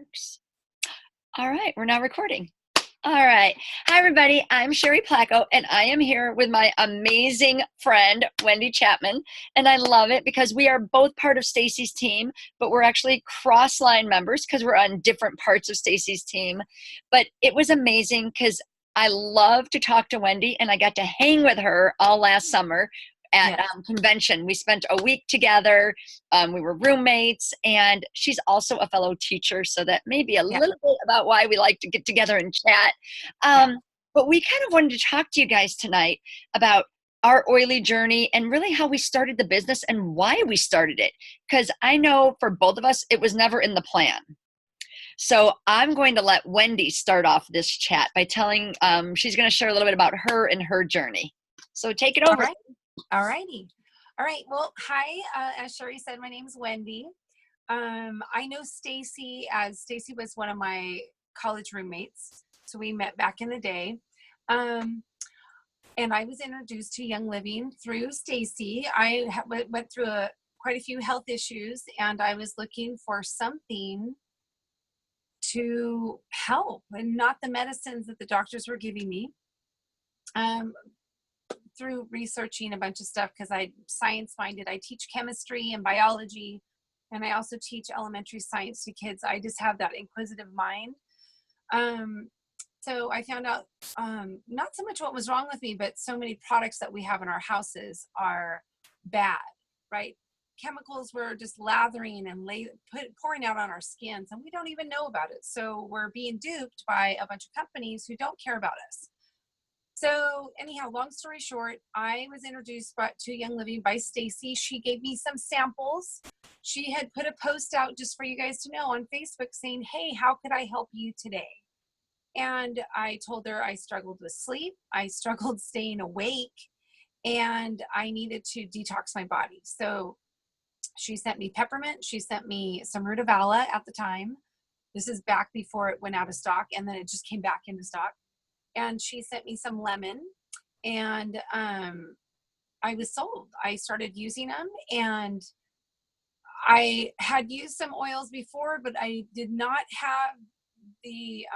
works. All right, we're now recording. All right. Hi, everybody. I'm Sherry Placco, and I am here with my amazing friend, Wendy Chapman. And I love it because we are both part of Stacy's team, but we're actually cross-line members because we're on different parts of Stacy's team. But it was amazing because I love to talk to Wendy, and I got to hang with her all last summer at convention. We spent a week together. We were roommates, and she's also a fellow teacher, so that may be a little bit about why we like to get together and chat. But we kind of wanted to talk to you guys tonight about our oily journey and really how we started the business and why we started it. Because I know for both of us, it was never in the plan. So I'm going to let Wendy start off this chat by telling, she's going to share a little bit about her and her journey. So take it over. All righty. All right. Well, hi. As Sherry said, my name is Wendy. I know Stacy as Stacy was one of my college roommates. So we met back in the day. And I was introduced to Young Living through Stacy. I went through quite a few health issues, and I was looking for something to help and not the medicines that the doctors were giving me. Through researching a bunch of stuff, because I'm science minded. I teach chemistry and biology, and I also teach elementary science to kids. I just have that inquisitive mind. So I found out not so much what was wrong with me, but so many products that we have in our houses are bad, right? Chemicals were just lathering and pouring out on our skins, and we don't even know about it. So we're being duped by a bunch of companies who don't care about us. So anyhow, long story short, I was introduced to Young Living by Stacy. She gave me some samples. She had put a post out, just for you guys to know, on Facebook saying, hey, how could I help you today? And I told her I struggled with sleep. I struggled staying awake, and I needed to detox my body. So she sent me peppermint. She sent me some rutabaga at the time. This is back before it went out of stock, and then it just came back into stock. And she sent me some lemon, and I was sold. I started using them, and I had used some oils before, but I did not have the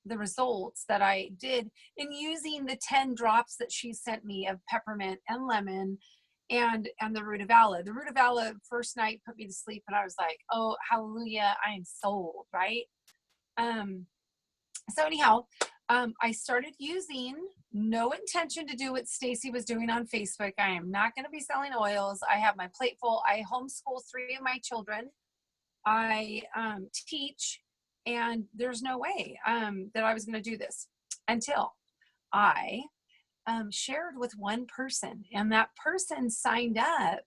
results that I did in using the 10 drops that she sent me of peppermint and lemon and the rutabaga. The rutabaga first night put me to sleep, and I was like, oh, hallelujah, I am sold, right? So anyhow, I started using, no intention to do what Stacy was doing on Facebook. I am not going to be selling oils. I have my plate full. I homeschool 3 of my children. I teach, and there's no way that I was going to do this until I shared with one person, and that person signed up,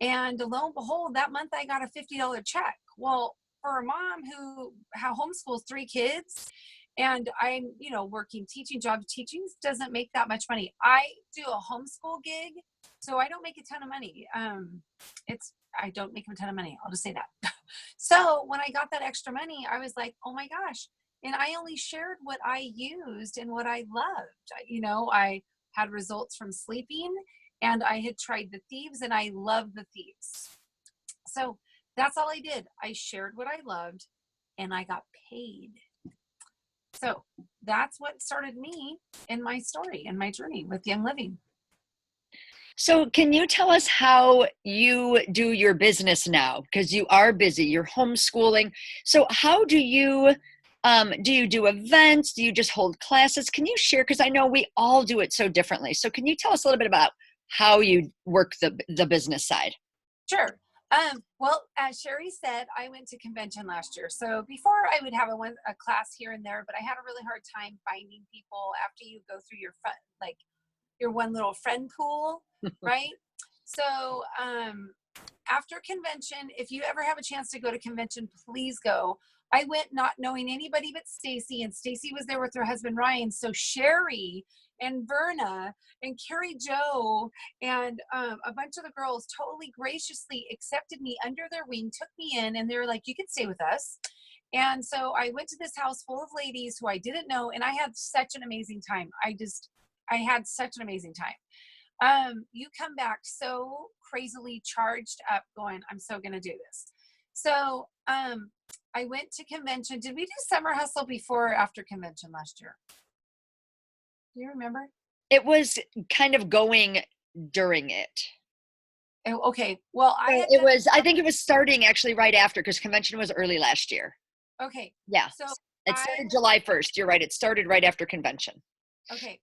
and lo and behold, that month I got a $50 check. Well, for a mom who homeschools 3 kids, and I'm, working teaching jobs. Teaching doesn't make that much money. I do a homeschool gig, so I don't make a ton of money. I don't make a ton of money. I'll just say that. So when I got that extra money, I was like, oh my gosh. And I only shared what I used and what I loved. I had results from sleeping, and I had tried the Thieves, and I loved the Thieves. So that's all I did. I shared what I loved, and I got paid. So that's what started me in my story and my journey with Young Living. So can you tell us how you do your business now? Because you are busy, you're homeschooling. So how do you do events? Do you just hold classes? Can you share? Because I know we all do it so differently. So can you tell us a little bit about how you work the business side? Sure. Well, as Sherry said, I went to convention last year. So before I would have a class here and there, but I had a really hard time finding people after you go through your one little friend pool, right? So after convention, if you ever have a chance to go to convention, please go. I went not knowing anybody but Stacy, and Stacy was there with her husband, Ryan. So Sherry and Verna and Carrie Jo and a bunch of the girls totally graciously accepted me under their wing, took me in, and they were like, you can stay with us. And so I went to this house full of ladies who I didn't know, and I had such an amazing time. I had such an amazing time. You come back so crazily charged up going, I'm so going to do this. So I went to convention. Did we do Summer Hustle before or after convention last year? Do you remember? It was kind of going during it. Oh, okay. Well, I So had it done was, I think it was starting actually right after, because convention was early last year. okay. Yeah. So It I started July 1st. You're right. It started right after convention. okay.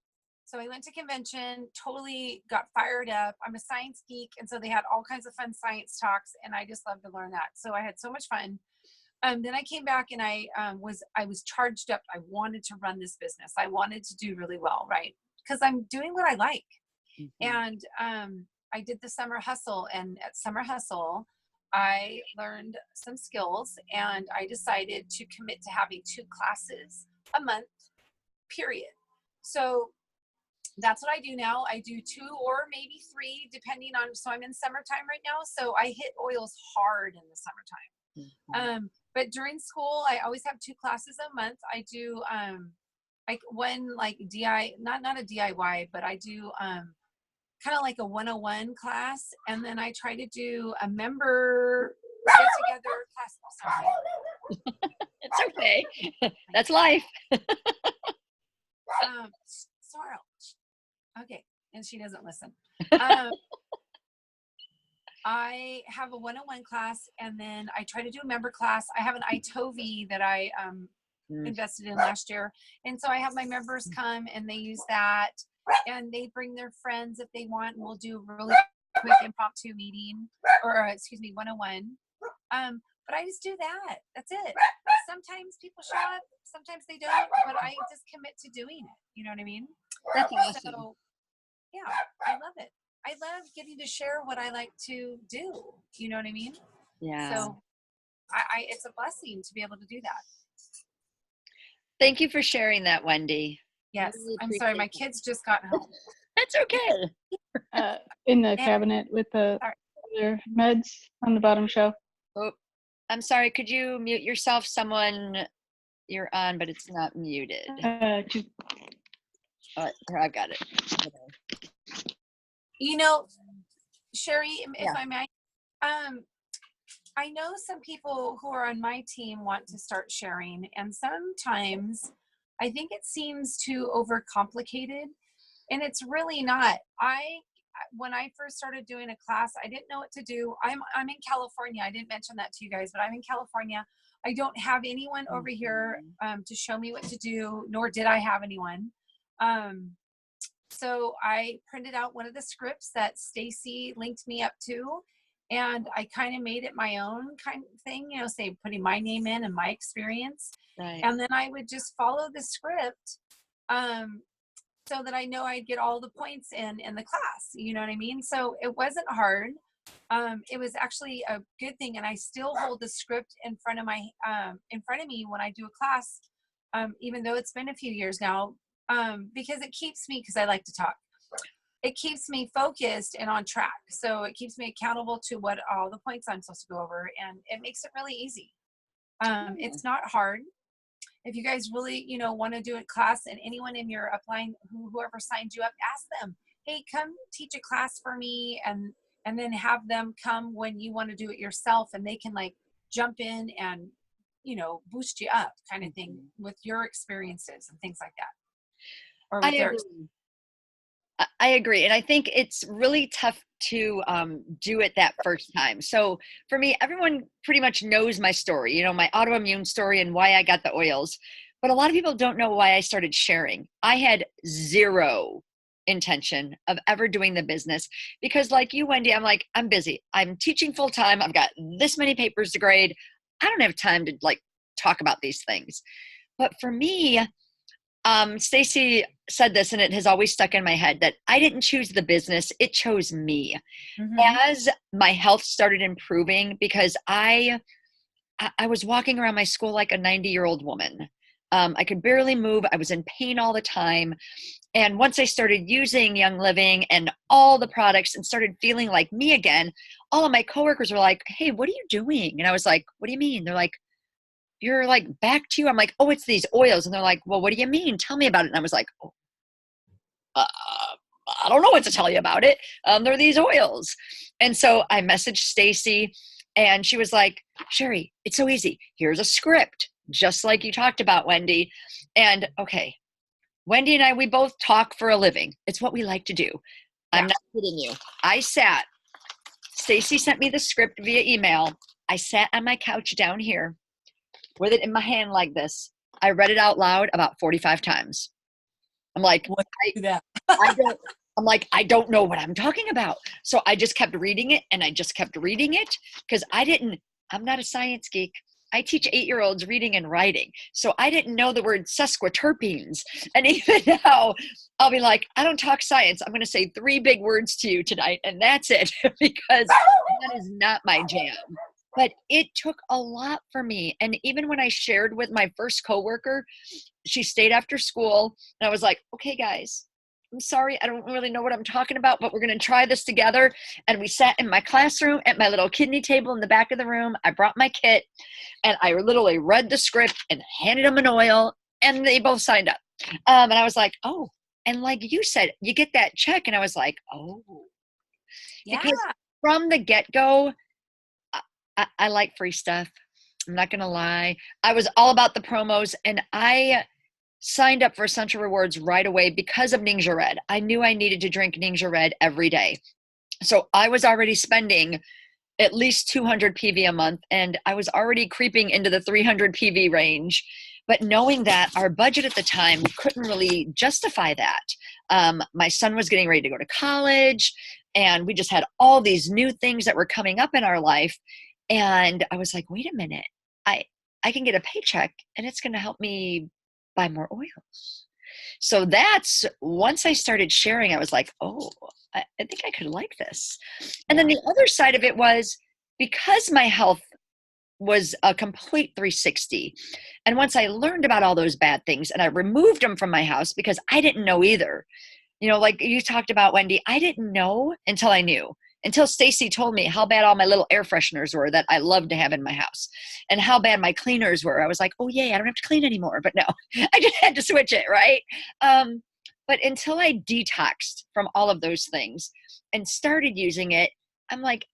So I went to convention, totally got fired up. I'm a science geek, and so they had all kinds of fun science talks, and I just love to learn that. So I had so much fun. Then I came back and I was charged up. I wanted to run this business. I wanted to do really well, right? Because I'm doing what I like. Mhm. And I did the Summer Hustle, and at Summer Hustle, I learned some skills, and I decided to commit to having 2 classes a month, period. So that's what I do now. I do 2 or maybe 3, depending on. So I'm in summertime right now, so I hit oils hard in the summertime. Mhm. But during school, I always have 2 classes a month. I do like one like DI, not a DIY, but I do kind of like a 101 class, and then I try to do a member get together class. Sorry. It's okay. That's life. Sorrel. Okay, and she doesn't listen. Um, I have a 101 class, and then I try to do a member class. I have an iTovi that I Mm. invested in last year, and so I have my members come and they use that, and they bring their friends if they want, and we'll do a really quick impromptu meeting, or excuse me, 101. But I just do that. That's it. Sometimes people show up, sometimes they don't, but I just commit to doing it. You know what I mean? That's awesome. So yeah, I love it. I love getting to share what I like to do. You know what I mean? Yeah. So I it's a blessing to be able to do that. Thank you for sharing that, Wendy. Yes. Really I'm sorry, my appreciate it. kids just got home. That's okay. In the And cabinet with the sorry. other meds on the bottom shelf. Oh, I'm sorry. Could you mute yourself? Someone, you're on, but it's not muted. Here, I've got it. Okay. You know, Sherry, if Yeah. I may, I know some people who are on my team want to start sharing, and sometimes I think it seems too overcomplicated, and it's really not. When I first started doing a class, I didn't know what to do. I'm in California. I didn't mention that to you guys, but I'm in California. I don't have anyone over here to show me what to do, nor did I have anyone. So I printed out one of the scripts that Stacy linked me up to, and I kind of made it my own kind of thing, say putting my name in and my experience. Right. And then I would just follow the script so that I know I'd get all the points in the class. You know what I mean? So it wasn't hard. It was actually a good thing, and I still hold the script in front of me when I do a class, even though it's been a few years now, because it keeps me, because I like to talk. It keeps me focused and on track. So it keeps me accountable to what all the points I'm supposed to go over, and it makes it really easy. It's not hard. If you guys really, want to do a class, and anyone in your upline, whoever signed you up, ask them, hey, come teach a class for me, and then have them come when you want to do it yourself, and they can like jump in and, boost you up kind of thing with your experiences and things like that. Or with their I agree. And I think it's really tough to do it that first time. So for me, everyone pretty much knows my story, my autoimmune story and why I got the oils. But a lot of people don't know why I started sharing. I had zero intention of ever doing the business because, like you, Wendy, I'm like, I'm busy. I'm teaching full time. I've got this many papers to grade. I don't have time to talk about these things. But for me, Stacy said this, and it has always stuck in my head, that I didn't choose the business, it chose me. As my health started improving, because I was walking around my school like a 90-year-old woman. I could barely move. I was in pain all the time. And once I started using Young Living and all the products and started feeling like me again, all of my coworkers were like, hey, what are you doing? And I was like, what do you mean? They're like, you're like back to you. I'm like, oh, it's these oils. And they're like, well, what do you mean? Tell me about it. And I was like, oh, I don't know what to tell you about it. They're these oils. And so I messaged Stacy, And she was like, Sherry, it's so easy. Here's a script, just like you talked about, Wendy. And okay, Wendy and I, we both talk for a living. It's what we like to do. I'm not kidding you. Stacy sent me the script via email. I sat on my couch down here with it in my hand like this. I read it out loud about 45 times. I'm like, I don't know what I'm talking about. So I just kept reading it and I just kept reading it because I'm not a science geek. I teach 8-year-olds reading and writing. So I didn't know the word sesquiterpenes. And even now I'll be like, I don't talk science. I'm going to say 3 big words to you tonight. And that's it because that is not my jam. But it took a lot for me. And even when I shared with my first coworker, she stayed after school and I was like, okay, guys, I'm sorry, I don't really know what I'm talking about, but we're going to try this together. And we sat in my classroom at my little kidney table in the back of the room. I brought my kit and I literally read the script and handed them an oil and they both signed up. And I was like, oh, and like you said, you get that check. And I was like, oh, Yeah. because from the get-go, I like free stuff. I'm not going to lie. I was all about the promos and I signed up for Essential Rewards right away because of Ningxia Red. I knew I needed to drink Ningxia Red every day. So I was already spending at least 200 PV a month and I was already creeping into the 300 PV range. But knowing that our budget at the time couldn't really justify that. My son was getting ready to go to college and we just had all these new things that were coming up in our life. And I was like, wait a minute, I can get a paycheck and it's going to help me buy more oils. So that's once I started sharing, I was like, oh, I think I could like this. And then the other side of it was because my health was a complete 360. And once I learned about all those bad things and I removed them from my house because I didn't know either. You know, like you talked about, Wendy, I didn't know until I knew. Until Stacy told me how bad all my little air fresheners were that I love to have in my house and how bad my cleaners were. I was like, oh, yay, I don't have to clean anymore. But no, I just had to switch it, right? But until I detoxed from all of those things and started using it, I'm like,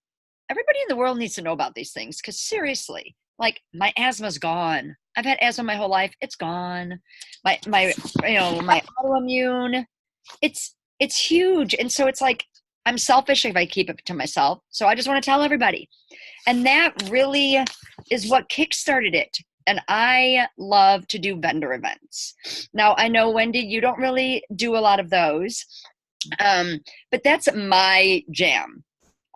everybody in the world needs to know about these things because seriously, like my asthma's gone. I've had asthma my whole life. It's gone. My autoimmune, it's huge. And so it's like, I'm selfish if I keep it to myself. So I just want to tell everybody. And that really is what kickstarted it. And I love to do vendor events. Now, I know, Wendy, you don't really do a lot of those, but that's my jam.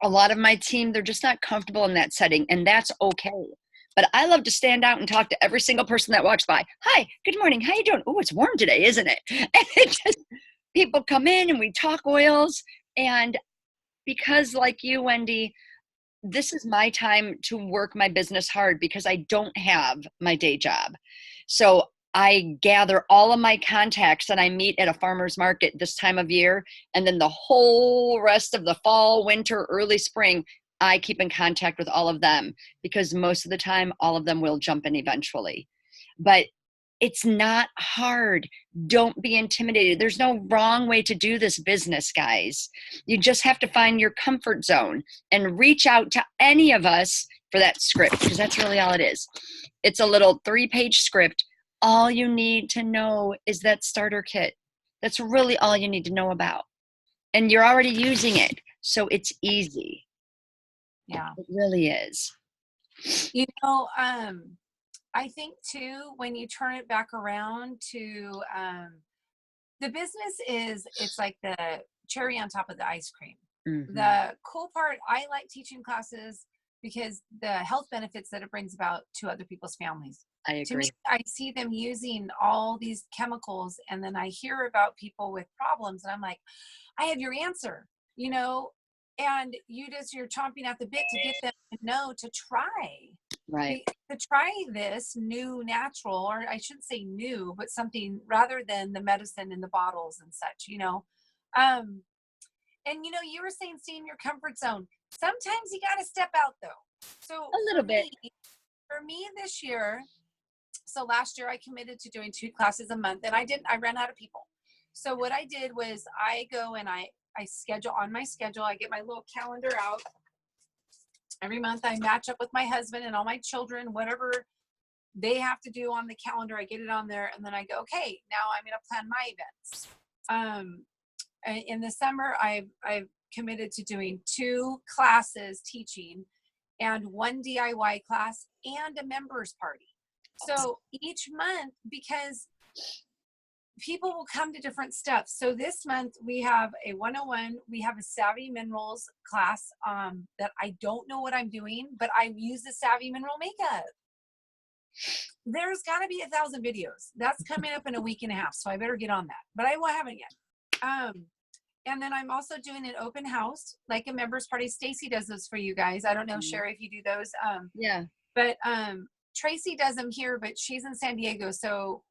A lot of my team, they're just not comfortable in that setting, and that's okay. But I love to stand out and talk to every single person that walks by. Hi, good morning. How you doing? Oh, it's warm today, isn't it? And it just, people come in and we talk oils. And because like you, Wendy, this is my time to work my business hard because I don't have my day job. So I gather all of my contacts and I meet at a farmer's market this time of year. And then the whole rest of the fall, winter, early spring, I keep in contact with all of them because most of the time, all of them will jump in eventually. But it's not hard. Don't be intimidated. There's no wrong way to do this business, guys. You just have to find your comfort zone and reach out to any of us for that script because that's really all it is. It's a little 3-page script. All you need to know is that starter kit. That's really all you need to know about. And you're already using it, so it's easy. Yeah. It really is. You know, I think too, when you turn it back around to the business it's like the cherry on top of the ice cream. Mm-hmm. The cool part, I like teaching classes because the health benefits that it brings about to other people's families. I agree. To me, I see them using all these chemicals and then I hear about people with problems and I'm like, I have your answer, you know, and you're chomping at the bit to get them to know to try. Right. To try this new natural, or I shouldn't say new, but something rather than the medicine in the bottles and such, you know. And you know, you were saying stay in your comfort zone. Sometimes you got to step out though. So a little bit. For me this year, so last year I committed to doing 2 classes a month and I ran out of people. So what I did was I go and I schedule on my schedule. I get my little calendar out Every month I match up with my husband and all my children, whatever they have to do on the calendar, I get it on there. And then I go, okay, now I'm going to plan my events. In the summer, I've committed to doing 2 classes teaching and 1 DIY class and a members party. So each month, because people will come to different stuff. So this month we have a 101, we have a Savvy Minerals class that I don't know what I'm doing, but I use the Savvy Mineral makeup. There's got to be 1,000 videos. That's coming up in a week and a half, so I better get on that. But I haven't yet. And then I'm also doing an open house, like a members party. Stacy does those for you guys. I don't know, Sherry, if you do those. Yeah. But Tracy does them here, but she's in San Diego. So,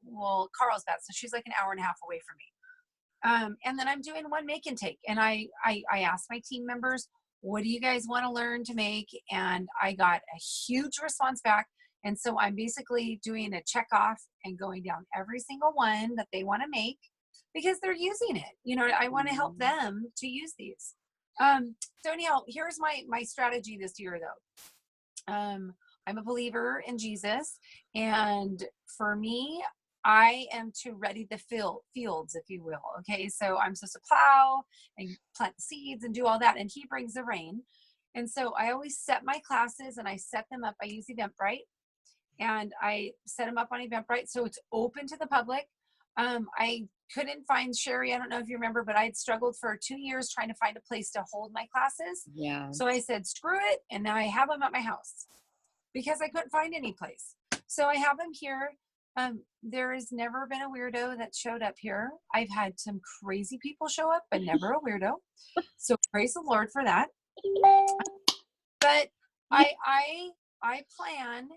Carlsbad. So she's like an hour and a half away from me. And then I'm doing one make and take. And I asked my team members, what do you guys want to learn to make? And I got a huge response back. And so I'm basically doing a check off and going down every single one that they want to make because they're using it. You know, I want to help them to use these. So anyhow, here's my strategy this year though. I'm a believer in Jesus, and for me, I am to ready the fields, if you will. Okay. So I'm supposed to plow and plant seeds and do all that. And he brings the rain. And so I always set my classes and I set them up. I use Eventbrite. And I set them up on Eventbrite, so it's open to the public. I couldn't find, Sherry, I don't know if you remember, but I had struggled for 2 years trying to find a place to hold my classes. Yeah. So I said, screw it, and now I have them at my house because I couldn't find any place. So I have them here. There has never been a weirdo that showed up here. I've had some crazy people show up, but never a weirdo. So praise the Lord for that. But I plan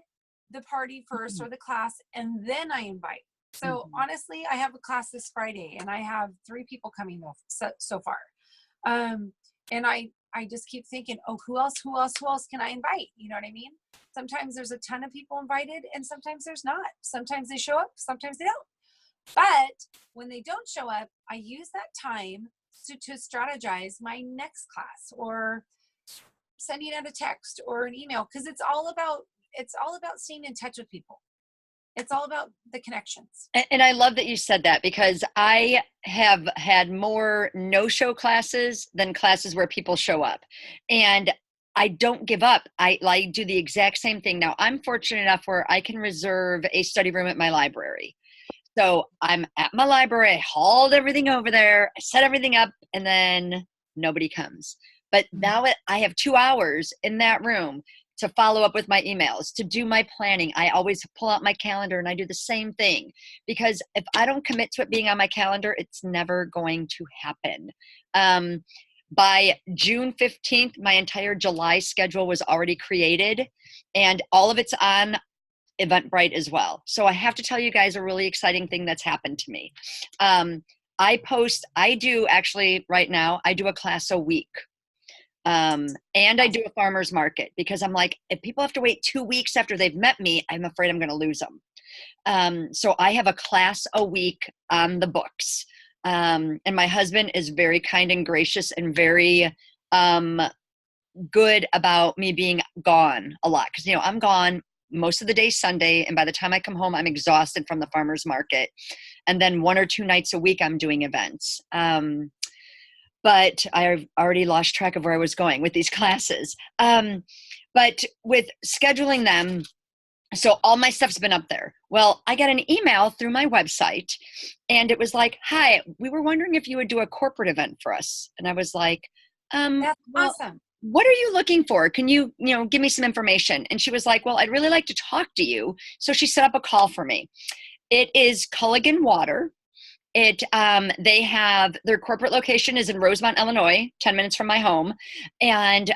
the party first or the class, and then I invite. So honestly, I have a class this Friday and I have 3 people coming so far. And I just keep thinking, oh, who else can I invite? You know what I mean? Sometimes there's a ton of people invited and sometimes there's not. Sometimes they show up, sometimes they don't. But when they don't show up, I use that time to strategize my next class or sending out a text or an email, because it's all about staying in touch with people. It's all about the connections. And I love that you said that, because I have had more no-show classes than classes where people show up. And I don't give up. I do the exact same thing. Now, I'm fortunate enough where I can reserve a study room at my library. So I'm at my library, I hauled everything over there, I set everything up, and then nobody comes. But now I have 2 hours in that room to follow up with my emails, to do my planning. I always pull out my calendar and I do the same thing, because if I don't commit to it being on my calendar, it's never going to happen. By June 15th, my entire July schedule was already created, and all of it's on Eventbrite as well. So I have to tell you guys a really exciting thing that's happened to me. I do actually right now, I do a class a week. And I do a farmer's market, because I'm like, if people have to wait 2 weeks after they've met me, I'm afraid I'm going to lose them. So I have a class a week on the books. And my husband is very kind and gracious and very good about me being gone a lot. Because, I'm gone most of the day Sunday. And by the time I come home, I'm exhausted from the farmer's market. And then 1 or 2 nights a week, I'm doing events. But I've already lost track of where I was going with these classes. But with scheduling them, so all my stuff's been up there. Well, I got an email through my website, and it was like, hi, we were wondering if you would do a corporate event for us. And I was like, That's awesome. What are you looking for? Can you, give me some information? And she was like, well, I'd really like to talk to you. So she set up a call for me. It is Culligan Water. They have, their corporate location is in Rosemont, Illinois, 10 minutes from my home. And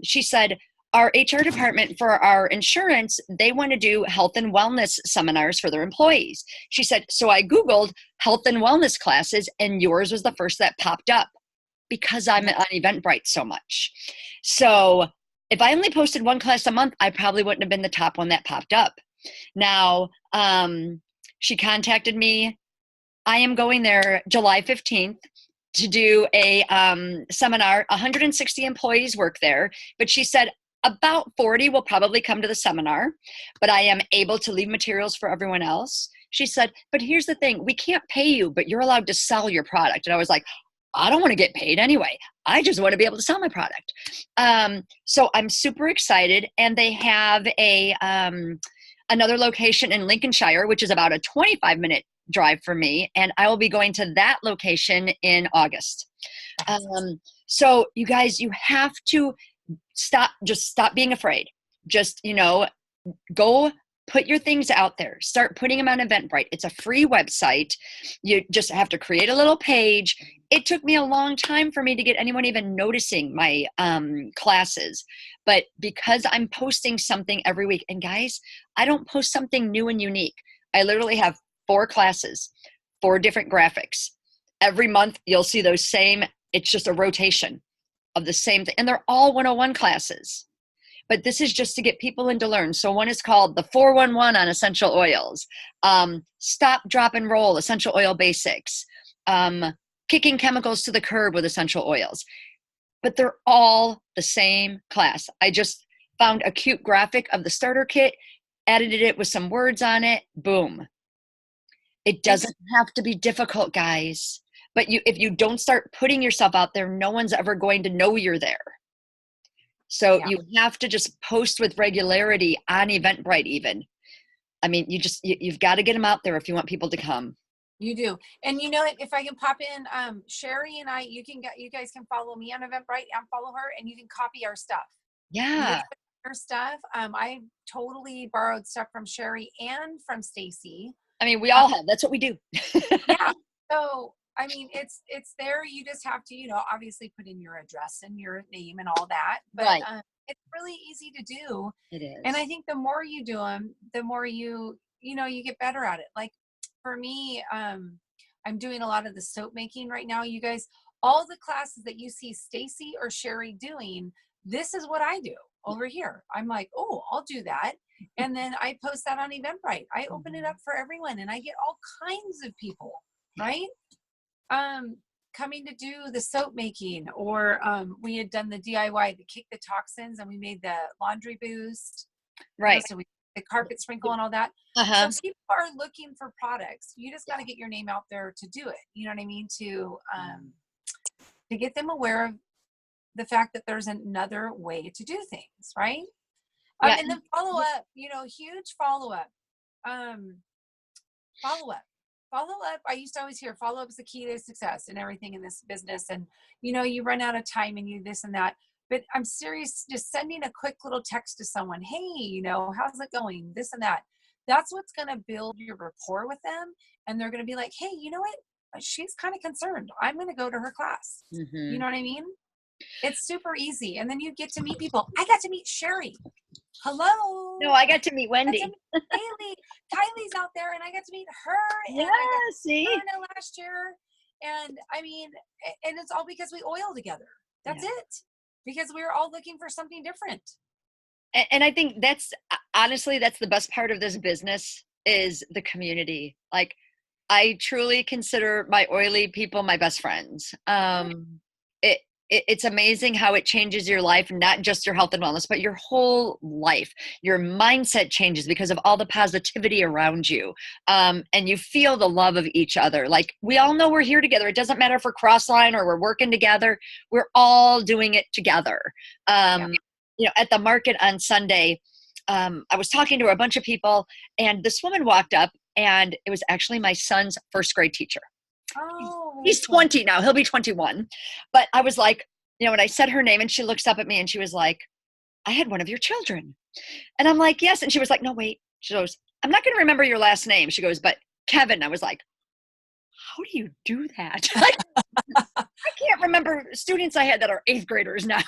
she said, our HR department for our insurance, they want to do health and wellness seminars for their employees. She said, so I Googled health and wellness classes, and yours was the first that popped up, because I'm on Eventbrite so much. So if I only posted 1 class a month, I probably wouldn't have been the top one that popped up. Now, she contacted me. I am going there July 15th to do a seminar. 160 employees work there. But she said, about 40 will probably come to the seminar, but I am able to leave materials for everyone else. She said, but here's the thing, we can't pay you, but you're allowed to sell your product. And I was like, I don't want to get paid anyway. I just want to be able to sell my product. So I'm super excited. And they have another location in Lincolnshire, which is about a 25-minute drive for me. And I will be going to that location in August. So you guys, you have to just stop being afraid. Just, go put your things out there. Start putting them on Eventbrite. It's a free website. You just have to create a little page. It took me a long time for me to get anyone even noticing my classes. But because I'm posting something every week, and guys, I don't post something new and unique. I literally have 4 classes, 4 different graphics. Every month you'll see those same, it's just a rotation of the same thing. And they're all 101 classes. But this is just to get people in to learn. So one is called the 411 on essential oils, stop, drop, and roll, essential oil basics, kicking chemicals to the curb with essential oils. But they're all the same class. I just found a cute graphic of the starter kit, edited it with some words on it, boom. It doesn't have to be difficult, guys. But if you don't start putting yourself out there, no one's ever going to know you're there. So you have to just post with regularity on Eventbrite even. I mean, you've got to get them out there if you want people to come. You do. And if I can pop in, Sherry and I, you guys can follow me on Eventbrite and follow her, and you can copy our stuff. Yeah. Her stuff. I totally borrowed stuff from Sherry and from Stacy. I mean, we all have. That's what we do. Yeah. So, I mean, it's there. You just have to, obviously put in your address and your name and all that. But right. It's really easy to do. It is. And I think the more you do them, the more you get better at it. Like for me, I'm doing a lot of the soap making right now. You guys, all the classes that you see Stacy or Sherry doing, this is what I do over here. I'm like, oh, I'll do that. And then I post that on Eventbrite. I open it up for everyone and I get all kinds of people, right? Coming to do the soap making, or we had done the DIY to kick the toxins, and we made the laundry boost, right? So the carpet sprinkle and all that. Uh-huh. So people are looking for products. You just got to get your name out there to do it. You know what I mean? To get them aware of the fact that there's another way to do things, right? Yeah. And then follow up. Huge follow up. Follow up. I used to always hear follow up is the key to success and everything in this business. And, you run out of time and you this and that. But I'm serious, just sending a quick little text to someone. Hey, how's it going? This and that. That's what's going to build your rapport with them. And they're going to be like, hey, you know what? She's kind of concerned. I'm going to go to her class. Mm-hmm. You know what I mean? It's super easy. And then you get to meet people. I got to meet Sherry. Hello. No, I got to meet Wendy. Kylie's out there, and I got to meet her. Yeah, see? Last year. And I mean, and it's all because we oil together. That's it. Because we were all looking for something different. And I think that's the best part of this business is the community. Like, I truly consider my oily people my best friends. It's amazing how it changes your life, not just your health and wellness, but your whole life. Your mindset changes because of all the positivity around you. And you feel the love of each other. Like, we all know we're here together. It doesn't matter if we're cross-line or we're working together. We're all doing it together. At the market on Sunday, I was talking to a bunch of people, and this woman walked up, and it was actually my son's first grade teacher. Oh, he's 20 now. He'll be 21. But I was like, when I said her name, and she looks up at me and she was like, I had one of your children. And I'm like, yes. And she was like, no, wait. She goes, I'm not going to remember your last name. She goes, but Kevin. I was like, how do you do that? I can't remember students I had that are 8th graders now.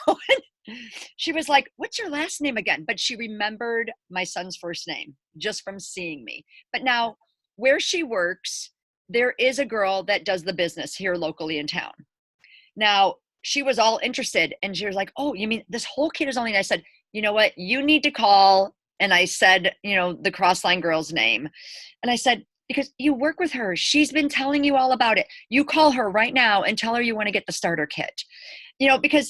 She was like, what's your last name again? But she remembered my son's first name just from seeing me. But now where she works, there is a girl that does the business here locally in town. Now, she was all interested, and she was like, oh, you mean this whole kid is only, and I said, you know what, you need to call. And I said, the Crossline girl's name. And I said, because you work with her, she's been telling you all about it. You call her right now and tell her you want to get the starter kit. Because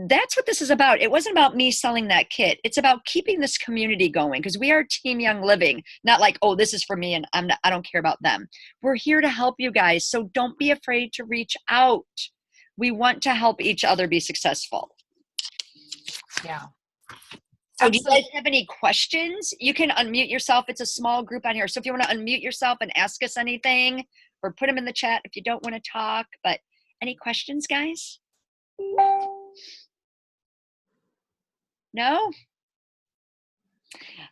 that's what this is about. It wasn't about me selling that kit. It's about keeping this community going, because we are Team Young Living, not like, oh, this is for me and I don't care about them. We're here to help you guys. So don't be afraid to reach out. We want to help each other be successful. Yeah. So do you guys have any questions? You can unmute yourself. It's a small group on here. So if you want to unmute yourself and ask us anything, or put them in the chat if you don't want to talk. But any questions, guys? No?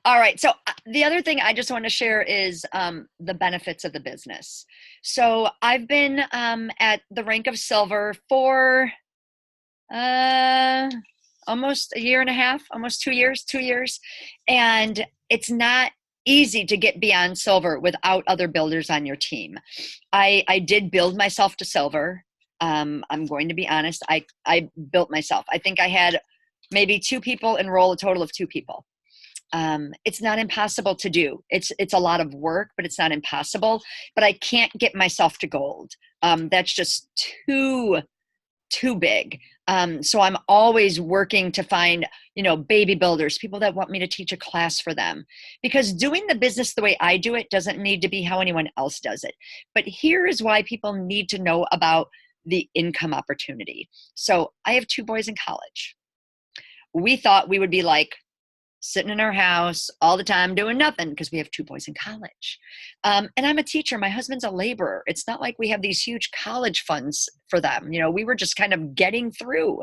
All right. So the other thing I just want to share is the benefits of the business. So I've been at the rank of silver for almost a year and a half, almost 2 years, 2 years. And it's not easy to get beyond silver without other builders on your team. I did build myself to silver. I'm going to be honest. I built myself. I think I had maybe 2 people enroll, a total of 2 people. It's not impossible to do. It's a lot of work, but it's not impossible. But I can't get myself to gold. That's just too big. So I'm always working to find, baby builders, people that want me to teach a class for them, because doing the business the way I do it doesn't need to be how anyone else does it. But here is why people need to know about the income opportunity. So I have 2 boys in college. We thought we would be like sitting in our house all the time doing nothing because we have 2 boys in college. And I'm a teacher. My husband's a laborer. It's not like we have these huge college funds for them. We were just kind of getting through.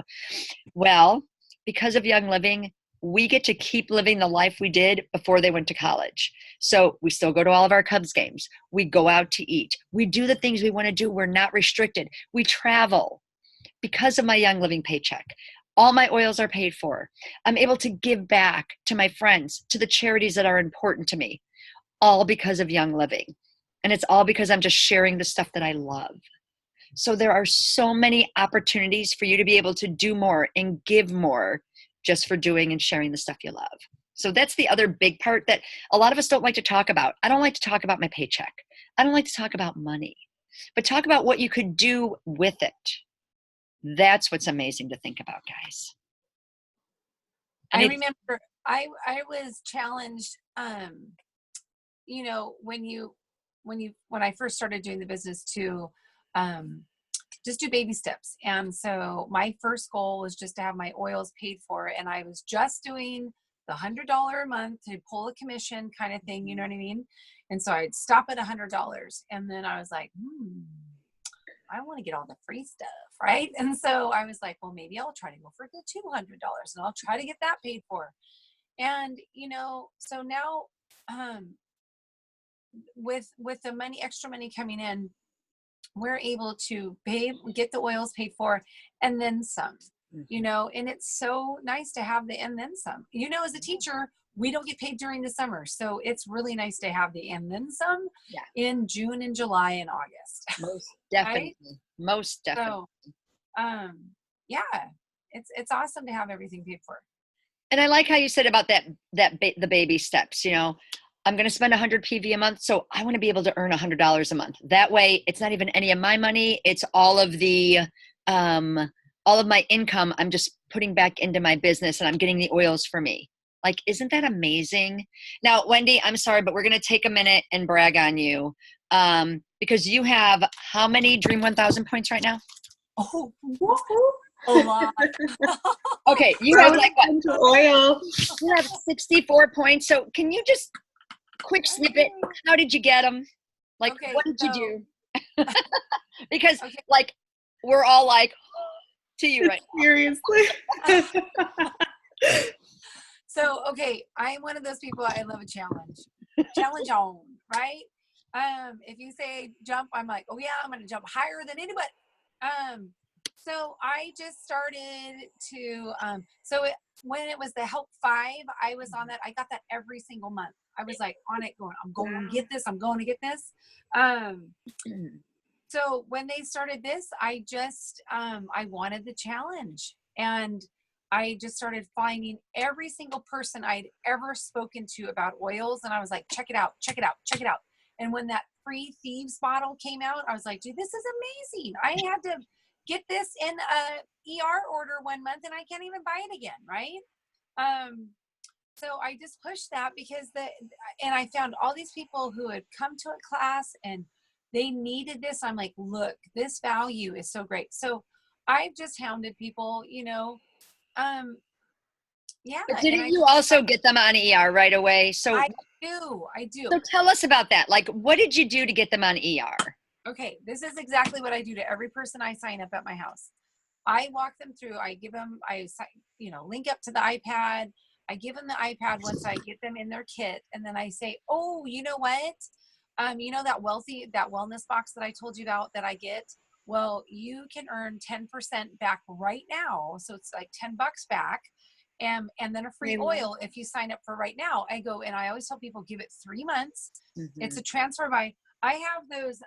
Well, because of Young Living, we get to keep living the life we did before they went to college. So we still go to all of our Cubs games. We go out to eat. We do the things we want to do. We're not restricted. We travel because of my Young Living paycheck. All my oils are paid for. I'm able to give back to my friends, to the charities that are important to me, all because of Young Living. And it's all because I'm just sharing the stuff that I love. So there are so many opportunities for you to be able to do more and give more just for doing and sharing the stuff you love. So that's the other big part that a lot of us don't like to talk about. I don't like to talk about my paycheck. I don't like to talk about money, but talk about what you could do with it. That's what's amazing to think about, guys. And I remember I was challenged, when I first started doing the business to just do baby steps. And so my first goal was just to have my oils paid for. And I was just doing the $100 a month to pull a commission kind of thing. You know what I mean? And so I'd stop at $100. And then I was like, I want to get all the free stuff, right? And so I was like, well, maybe I'll try to go for the $200 and I'll try to get that paid for. And, so now with the extra money coming in, we're able to get the oils paid for and then some, and it's so nice to have the and then some. As a teacher, we don't get paid during the summer. So it's really nice to have the and then some in June and July and August. Most definitely. Right? Most definitely. So, it's awesome to have everything paid for. And I like how you said about the baby steps. I'm going to spend 100 PV a month. So I want to be able to earn $100 a month. That way it's not even any of my money. It's all of my income. I'm just putting back into my business and I'm getting the oils for me. Like, isn't that amazing? Now, Wendy, I'm sorry, but we're going to take a minute and brag on you because you have how many Dream 1000 points right now? Oh, a lot. Okay, you have like what? Oil. You have 64 points. So can you just quick snippet? How did you get them? Like, what did you do? Because like we're all like to you right now. Seriously. So, I'm one of those people. I love a challenge. Challenge on, right? If you say jump, I'm like, oh yeah, I'm going to jump higher than anybody. So I just started to, when it was the Help 5, I was on that. I got that every single month. I was like on it going, I'm going to get this. I'm going to get this. So when they started this, I just, I wanted the challenge, and I just started finding every single person I'd ever spoken to about oils. And I was like, check it out, check it out, check it out. And when that free thieves bottle came out, I was like, dude, this is amazing. I had to get this in a ER order 1 month and I can't even buy it again, right? So I just pushed that because and I found all these people who had come to a class and they needed this. I'm like, look, this value is so great. So I've just hounded people, yeah. But didn't you also get them on ER right away? I do. So tell us about that. Like, what did you do to get them on ER? Okay, this is exactly what I do to every person I sign up at my house. I walk them through. I give them, link up to the iPad. I give them the iPad once I get them in their kit, and then I say, "Oh, you know what? That wellness box that I told you about that I get. Well, you can earn 10% back right now. So it's like $10 back, and then a free oil if you sign up for right now." I go, and I always tell people, give it 3 months. Mm-hmm. It's a transfer by. I have those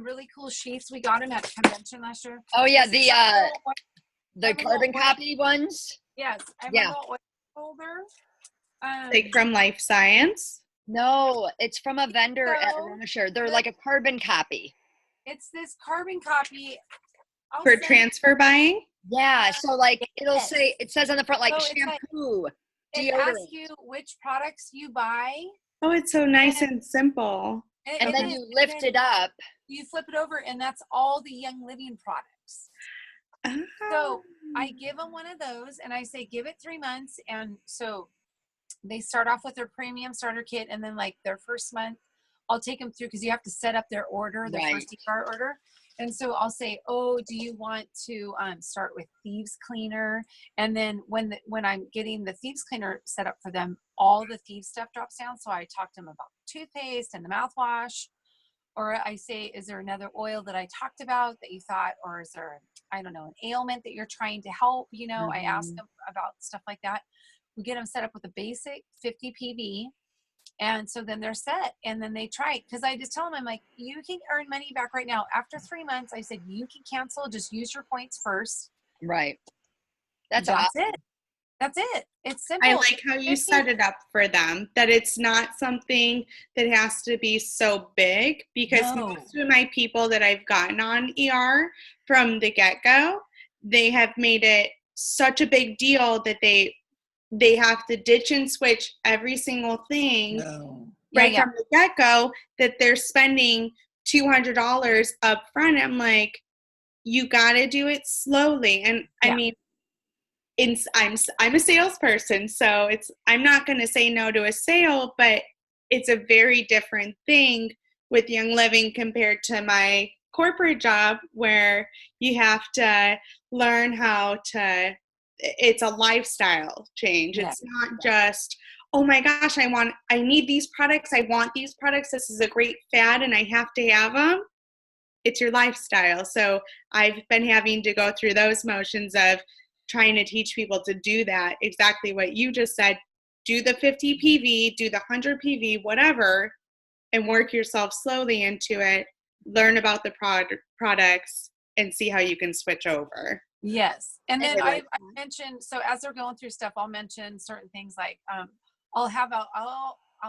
really cool sheets. We got them at convention last year. Oh yeah, the carbon copy ones. Yes, I have a little oil holder. Like from Life Science? No, it's from a vendor at Rocher. They're like a carbon copy. It's this carbon copy. For transfer buying? Yeah, so like it says on the front like shampoo, it asks you which products you buy. Oh, it's so nice and simple. And then you lift it up. You flip it over, and that's all the Young Living products. Oh. So I give them one of those, and I say, give it 3 months. And so they start off with their premium starter kit, and then like their first month, I'll take them through because you have to set up their order, their first ER order. And so I'll say, oh, do you want to start with Thieves Cleaner? And then when I'm getting the Thieves Cleaner set up for them, all the Thieves stuff drops down. So I talk to them about the toothpaste and the mouthwash. Or I say, is there another oil that I talked about that you thought, or is there, I don't know, an ailment that you're trying to help? I ask them about stuff like that. We get them set up with a basic 50 PV. And so then they're set, and then they try it. Because I just tell them, I'm like, you can earn money back right now. After 3 months, I said, you can cancel, just use your points first. Right. That's awesome. It. That's it. It's simple. I like how you set it up for them, that it's not something that has to be so big, because most of my people that I've gotten on ER from the get-go, they have made it such a big deal that they have to ditch and switch every single thing from the get-go, that they're spending $200 up front. I'm like, you got to do it slowly. And I mean, I'm a salesperson, so I'm not going to say no to a sale, but it's a very different thing with Young Living compared to my corporate job, where you have to learn how to, it's a lifestyle change. It's not just, oh my gosh, I need these products. I want these products. This is a great fad and I have to have them. It's your lifestyle. So I've been having to go through those motions of trying to teach people to do that. Exactly what you just said. Do the 50 PV, do the 100 PV, whatever, and work yourself slowly into it. Learn about the products and see how you can switch over. Yes. And then I mentioned, so as they're going through stuff, I'll mention certain things like I'll have out, I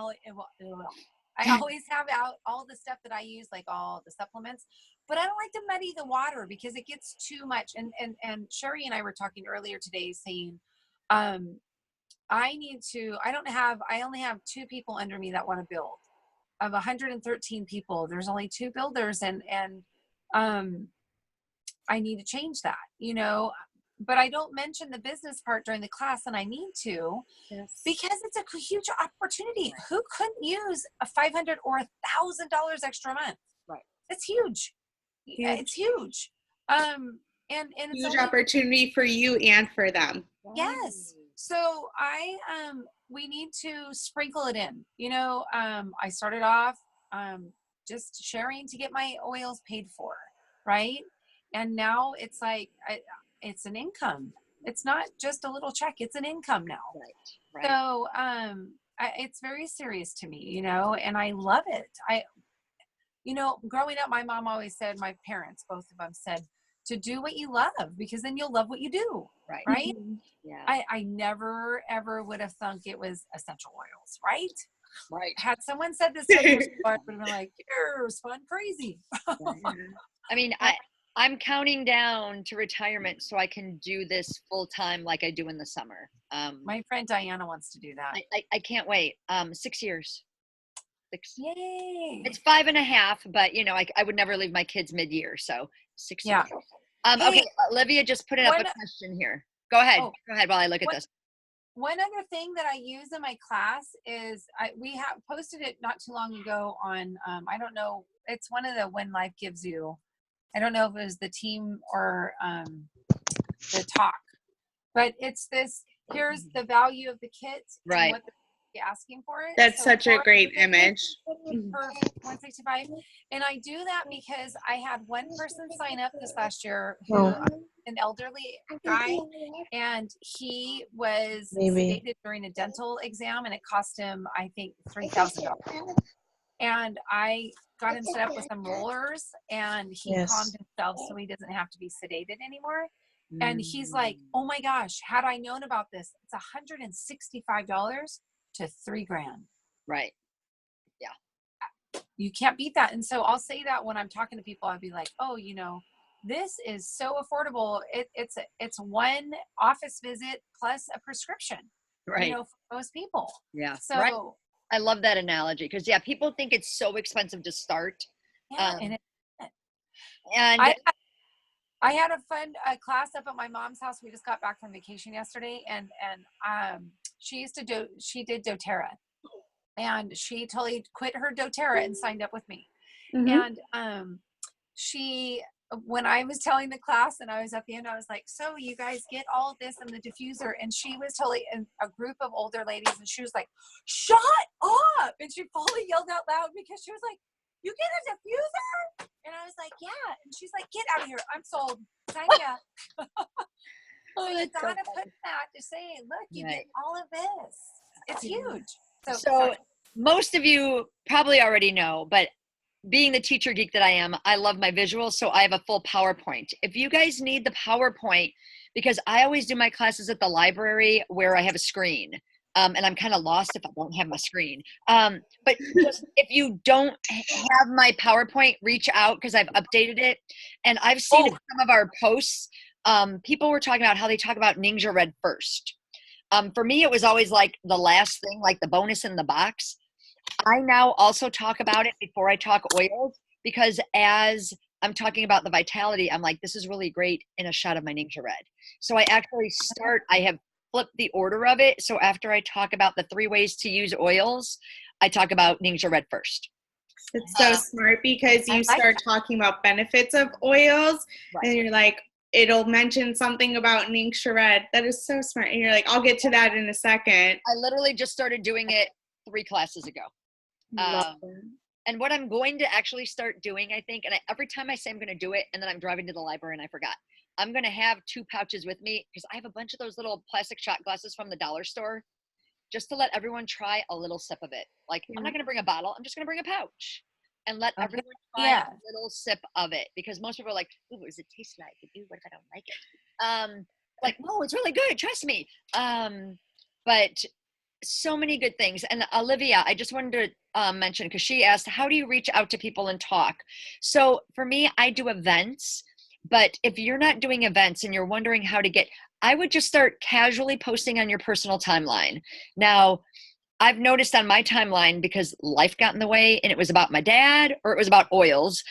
always have out all the stuff that I use, like all the supplements, but I don't like to muddy the water because it gets too much. And Sherry and I were talking earlier today saying, I only have 2 people under me that want to build. Of 113 people, there's only 2 builders, and I need to change that, but I don't mention the business part during the class, and I need to, because it's a huge opportunity. Who couldn't use a $500 or $1,000 extra a month? Right. It's huge. It's huge. And it's huge opportunity for you and for them. Yes. So we need to sprinkle it in, I started off, just sharing to get my oils paid for. Right. And now it's like, it's an income. It's not just a little check. It's an income now. Right. So, it's very serious to me, and I love it. Growing up, my mom always said, my parents, both of them said, to do what you love, because then you'll love what you do. Right. Right. Mm-hmm. Yeah. I never, ever would have thunk it was essential oils. Right. Right. Had someone said this 10 years ago, I would have been like, you're spun crazy. I mean, I'm counting down to retirement so I can do this full time like I do in the summer. My friend Diana wants to do that. I can't wait. 6 years. Yay. It's 5.5, but you know, I would never leave my kids mid-year, so 6 Yeah. years. Hey, okay, Olivia just put up a question here. Go ahead. Go ahead while I look at this. One other thing that I use in my class is we have posted it not too long ago on, I don't know, it's one of the When Life Gives You. I don't know if it was the team or the talk, but it's this, here's the value of the kit and what they're asking for it. That's such a great image. For 165. And I do that because I had one person sign up this last year who an elderly guy, and he was sedated during a dental exam, and it cost him, I think, $3,000. And I got him set up with some rollers, and he calmed himself so he doesn't have to be sedated anymore. And he's like, oh my gosh, had I known about this, it's $165 to $3,000. Right. Yeah. You can't beat that. And so I'll say that when I'm talking to people, I'll be like, oh, you know, this is so affordable. It's one office visit plus a prescription, right? You know, for most people. Yeah. So right. I love that analogy because people think it's so expensive to start. Yeah, and I had a fun class up at my mom's house. We just got back from vacation yesterday, and she did doTERRA, and she totally quit her doTERRA and signed up with me. And when I was telling the class and I was at the end, I was like, so you guys get all of this and the diffuser. And she was totally in a group of older ladies, and she was like, shut up. And she fully yelled out loud because she was like, you get a diffuser? And I was like, yeah. And she's like, get out of here. I'm sold. Sign me up. So you gotta put that to say, look, you get all of this. It's huge. So most of you probably already know, but being the teacher geek that I am, I love my visuals, so I have a full PowerPoint. If you guys need the PowerPoint, because I always do my classes at the library where I have a screen, and I'm kind of lost if I don't have my screen. But just, if you don't have my PowerPoint, reach out because I've updated it. And I've seen some of our posts, people were talking about how they talk about Ninja Red first. For me, it was always like the last thing, like the bonus in the box. I now also talk about it before I talk oils, because as I'm talking about the vitality, I'm like, this is really great in a shot of my Ninja Red. So I actually I have flipped the order of it. So after I talk about the 3 ways to use oils, I talk about Ninja Red first. It's so smart because you start talking about benefits of oils and you're like, it'll mention something about Ninja Red. That is so smart. And you're like, I'll get to that in a second. I literally just started doing it 3 classes ago. And what I'm going to actually start doing, I think, and every time I say I'm going to do it, and then I'm driving to the library and I forgot, I'm going to have 2 pouches with me because I have a bunch of those little plastic shot glasses from the dollar store just to let everyone try a little sip of it. Like, I'm not going to bring a bottle. I'm just going to bring a pouch and let everyone try a little sip of it, because most people are like, ooh, what does it taste like? Ooh, what if I don't like it? Like, no, it's really good. Trust me. But so many good things. And Olivia, I just wanted to mention, because she asked, how do you reach out to people and talk? So for me, I do events, but if you're not doing events and you're wondering how to get, I would just start casually posting on your personal timeline. Now, I've noticed on my timeline, because life got in the way and it was about my dad or it was about oils.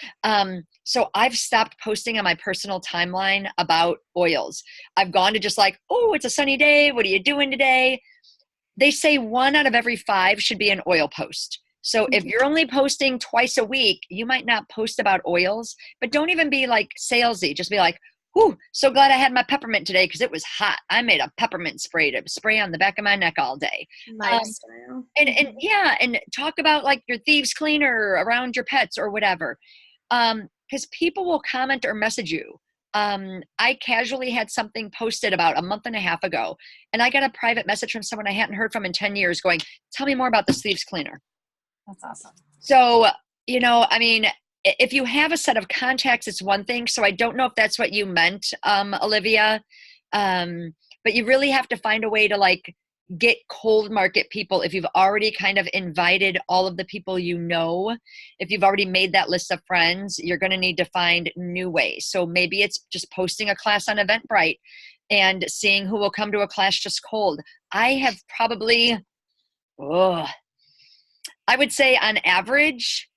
So I've stopped posting on my personal timeline about oils. I've gone to just like, oh, it's a sunny day. What are you doing today? They say 1 out of every 5 should be an oil post. So if you're only posting twice a week, you might not post about oils, but don't even be like salesy. Just be like, whew, so glad I had my peppermint today because it was hot. I made a peppermint spray to spray on the back of my neck all day. Lifestyle. And talk about like your thieves cleaner around your pets or whatever. Because people will comment or message you. I casually had something posted about a month and a half ago, and I got a private message from someone I hadn't heard from in 10 years going, tell me more about this thieves cleaner. That's awesome. So, I mean, if you have a set of contacts, it's one thing. So I don't know if that's what you meant, Olivia. But you really have to find a way to like get cold market people. If you've already kind of invited all of the people you know, if you've already made that list of friends, you're going to need to find new ways. So maybe it's just posting a class on Eventbrite and seeing who will come to a class just cold. I have probably, I would say on average,